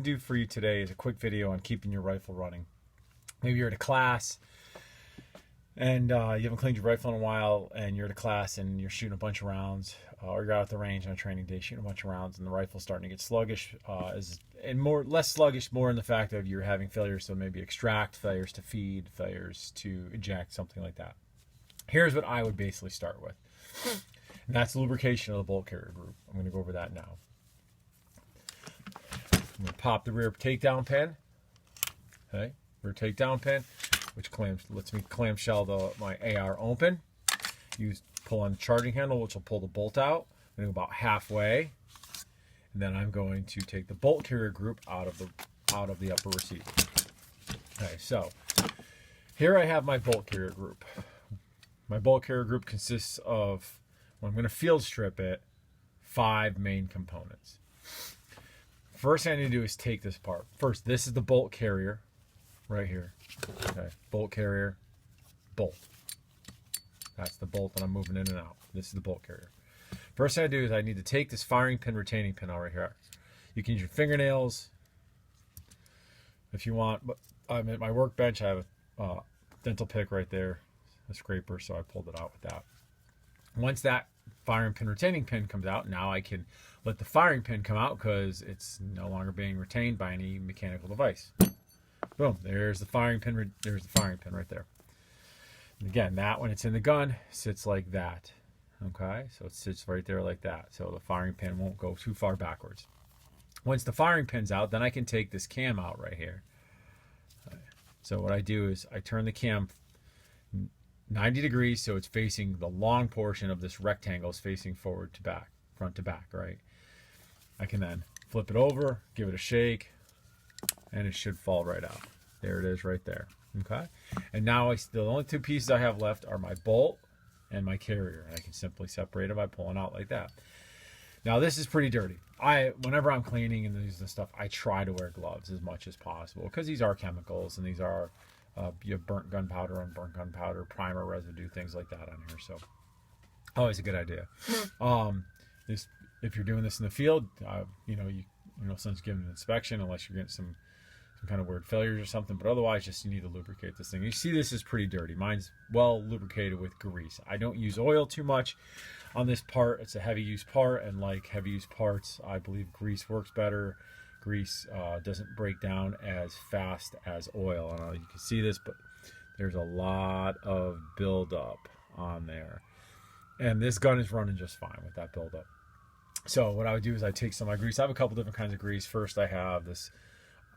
going to do for you today is a quick video on keeping your rifle running. Maybe you're at a class and you haven't cleaned your rifle in a while, and you're at a class and you're shooting a bunch of rounds, or you're out at the range on a training day shooting a bunch of rounds, and the rifle's starting to get sluggish, less sluggish, more in the fact of you're having failures to maybe extract, failures to feed, failures to eject, something like that. Here's what I would basically start with, and that's lubrication of the bolt carrier group. I'm going to go over that now. I'm going to pop the rear takedown pin. Okay, rear takedown pin, which lets me clamshell my AR open. Pull on the charging handle, which will pull the bolt out. I'm going to go about halfway, and then I'm going to take the bolt carrier group out of the upper receiver. Okay, so here I have my bolt carrier group. My bolt carrier group consists of, when I'm going to field strip it, 5 main components. First thing I need to do is take this apart. First, this is the bolt carrier right here. Okay, bolt carrier, bolt. That's the bolt that I'm moving in and out. This is the bolt carrier. First thing I do is I need to take this firing pin, retaining pin out right here. You can use your fingernails if you want, but I'm at my workbench. I have a dental pick right there, a scraper, so I pulled it out with that. Once that firing pin, retaining pin comes out, now I can let the firing pin come out because it's no longer being retained by any mechanical device. Boom, there's the firing pin. There's the firing pin right there. And again, that when it's in the gun sits like that. Okay, so it sits right there like that. So the firing pin won't go too far backwards. Once the firing pin's out, then I can take this cam out right here. So what I do is I turn the cam 90 degrees so it's facing the long portion of this rectangle, is facing forward to back, front to back, right? I can then flip it over, give it a shake, and it should fall right out. There it is right there. Okay, and now the only 2 pieces I have left are my bolt and my carrier, and I can simply separate it by pulling out like that. Now this is pretty dirty. Whenever I'm cleaning and these stuff, I try to wear gloves as much as possible because these are chemicals, and these are you have burnt gunpowder, unburnt gunpowder, primer residue, things like that on here. So always a good idea. If you're doing this in the field, someone's giving an inspection, unless you're getting some kind of weird failures or something, but otherwise just you need to lubricate this thing. You see this is pretty dirty. Mine's well lubricated with grease. I don't use oil too much on this part. It's a heavy use part, and like heavy use parts, I believe grease works better. Grease doesn't break down as fast as oil. I don't know if you can see this, but there's a lot of buildup on there, and this gun is running just fine with that buildup. So what I would do is I take some of my grease. I have a couple different kinds of grease. First, I have this.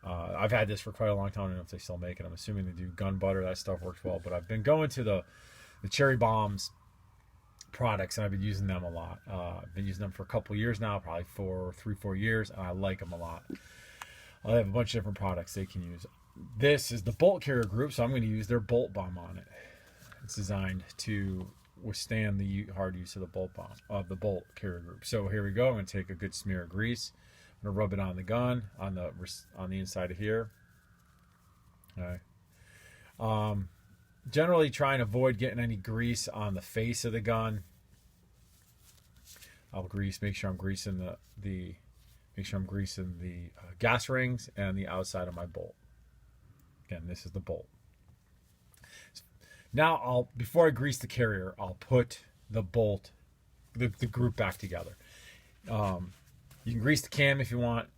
I've had this for quite a long time. I don't know if they still make it. I'm assuming they do gun butter. That stuff works well. But I've been going to the CherryBalmz products, and I've been using them a lot. I've been using them for a couple years now, probably 3-4 years, and I like them a lot. I have a bunch of different products they can use. This is the bolt carrier group, so I'm going to use their bolt bomb on it. It's designed to withstand the hard use of the bolt carrier group. So here we go. I'm going to take a good smear of grease. I'm going to rub it on the gun, on the inside of here. All right. Generally try and avoid getting any grease on the face of the gun. Make sure I'm greasing the gas rings and the outside of my bolt. Again, this is the bolt. Now before I grease the carrier, I'll put the bolt, the group back together. You can grease the cam if you want.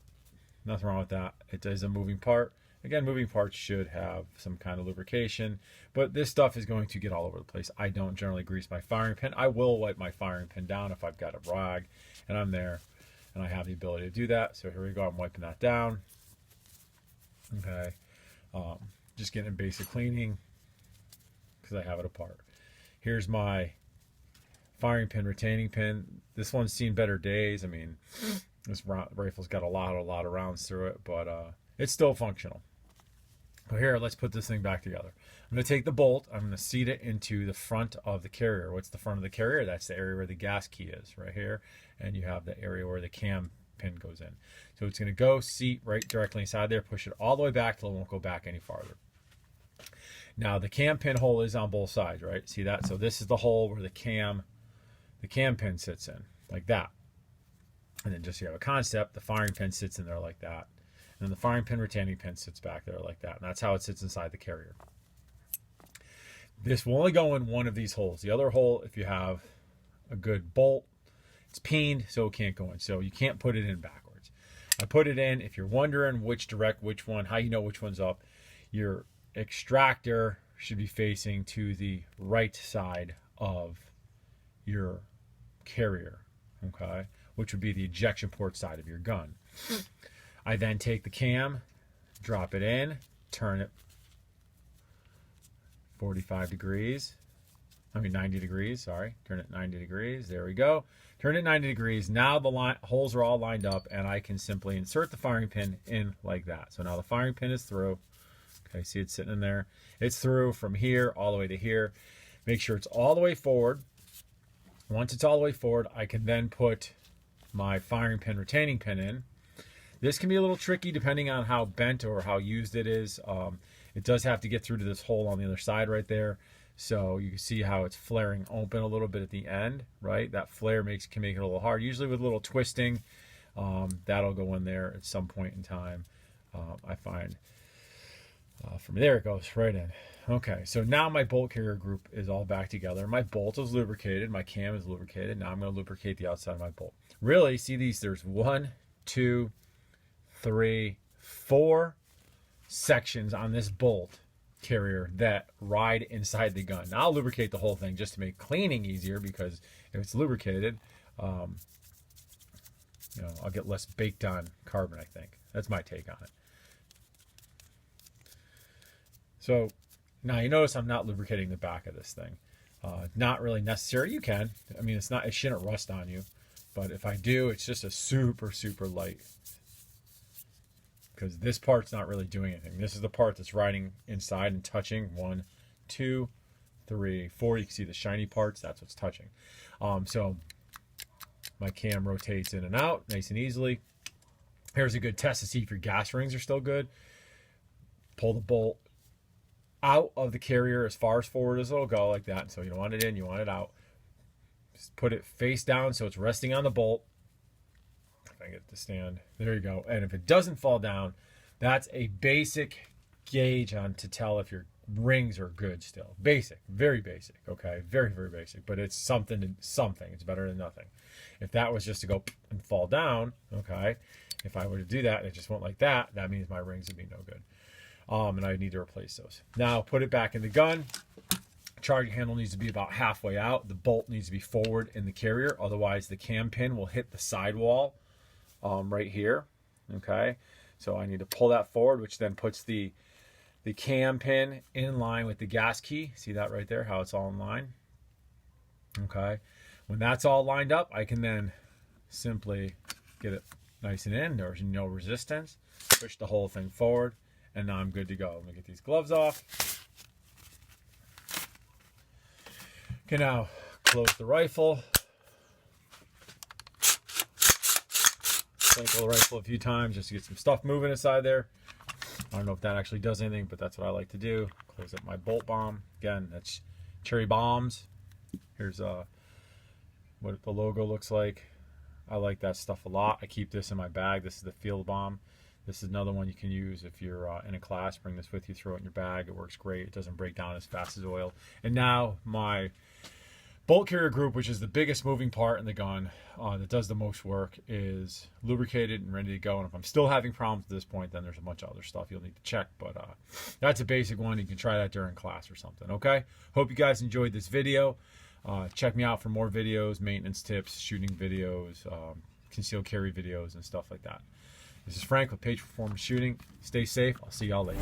Nothing wrong with that. It is a moving part. Again, moving parts should have some kind of lubrication, but this stuff is going to get all over the place. I don't generally grease my firing pin. I will wipe my firing pin down if I've got a rag and I'm there and I have the ability to do that. So here we go. I'm wiping that down. Okay. Just getting a basic cleaning because I have it apart. Here's my firing pin, retaining pin. This one's seen better days. I mean, this rifle's got a lot of rounds through it, but it's still functional. But here, let's put this thing back together. I'm going to take the bolt. I'm going to seat it into the front of the carrier. What's the front of the carrier? That's the area where the gas key is, right here. And you have the area where the cam pin goes in. So it's going to go seat right directly inside there, push it all the way back till it won't go back any farther. Now, the cam pin hole is on both sides, right? See that? So this is the hole where the cam pin sits in, like that. And then just so you have a concept, the firing pin sits in there like that. And then the firing pin retaining pin sits back there like that. And that's how it sits inside the carrier. This will only go in one of these holes. The other hole, if you have a good bolt, it's peened, so it can't go in. So you can't put it in backwards. I put it in. If you're wondering which one, how you know which one's up, your extractor should be facing to the right side of your carrier, okay, which would be the ejection port side of your gun. I then take the cam, drop it in, turn it 90 degrees, sorry, turn it 90 degrees, there we go. Turn it 90 degrees. Now the holes are all lined up, and I can simply insert the firing pin in like that. So now the firing pin is through. Okay, see it's sitting in there. It's through from here all the way to here. Make sure it's all the way forward. Once it's all the way forward, I can then put my firing pin retaining pin in. This can be a little tricky depending on how bent or how used it is. It does have to get through to this hole on the other side right there. So you can see how it's flaring open a little bit at the end, right? That flare can make it a little hard. Usually with a little twisting, that'll go in there at some point in time. I find from there it goes right in. Okay, so now my bolt carrier group is all back together. My bolt is lubricated. My cam is lubricated. Now I'm going to lubricate the outside of my bolt. Really, see these? There's 1, 2, 3, 4 sections on this bolt carrier that ride inside the gun. Now I'll lubricate the whole thing just to make cleaning easier, because if it's lubricated, I'll get less baked on carbon, I think. That's my take on it. So now you notice I'm not lubricating the back of this thing. Not really necessary. You can. I mean, it shouldn't rust on you. But if I do, it's just a super, super light, because this part's not really doing anything. This is the part that's riding inside and touching. 1, 2, 3, 4. You can see the shiny parts. That's what's touching. So my cam rotates in and out nice and easily. Here's a good test to see if your gas rings are still good. Pull the bolt out of the carrier as far as forward as it'll go, like that. So you don't want it in, you want it out. Just put it face down so it's resting on the bolt. If I get it to stand, there you go. And if it doesn't fall down, that's a basic gauge to tell if your rings are good still. Basic, very basic, okay? Very, very basic, but it's something. It's better than nothing. If that was just to go and fall down, okay, if I were to do that and it just went like that, that means my rings would be no good. And I need to replace those. Now put it back in the gun. Charging handle needs to be about halfway out. The bolt needs to be forward in the carrier, otherwise the cam pin will hit the sidewall right here. Okay, so I need to pull that forward, which then puts the cam pin in line with the gas key. See that right there, how it's all in line? Okay, when that's all lined up, I can then simply get it nice and in. There's no resistance. Push the whole thing forward, and now I'm good to go. Let me get these gloves off. Okay, now close the rifle. Cycle the rifle a few times just to get some stuff moving inside there. I don't know if that actually does anything, but that's what I like to do. Close up my bolt bomb. Again, that's CherryBalmz. Here's what the logo looks like. I like that stuff a lot. I keep this in my bag. This is the field bomb. This is another one you can use if you're in a class. Bring this with you, throw it in your bag. It works great. It doesn't break down as fast as oil. And now my bolt carrier group, which is the biggest moving part in the gun, that does the most work, is lubricated and ready to go. And if I'm still having problems at this point, then there's a bunch of other stuff you'll need to check. But that's a basic one. You can try that during class or something, okay? Hope you guys enjoyed this video. Check me out for more videos, maintenance tips, shooting videos, concealed carry videos, and stuff like that. This is Frank with Patriot Performance Shooting. Stay safe. I'll see y'all later.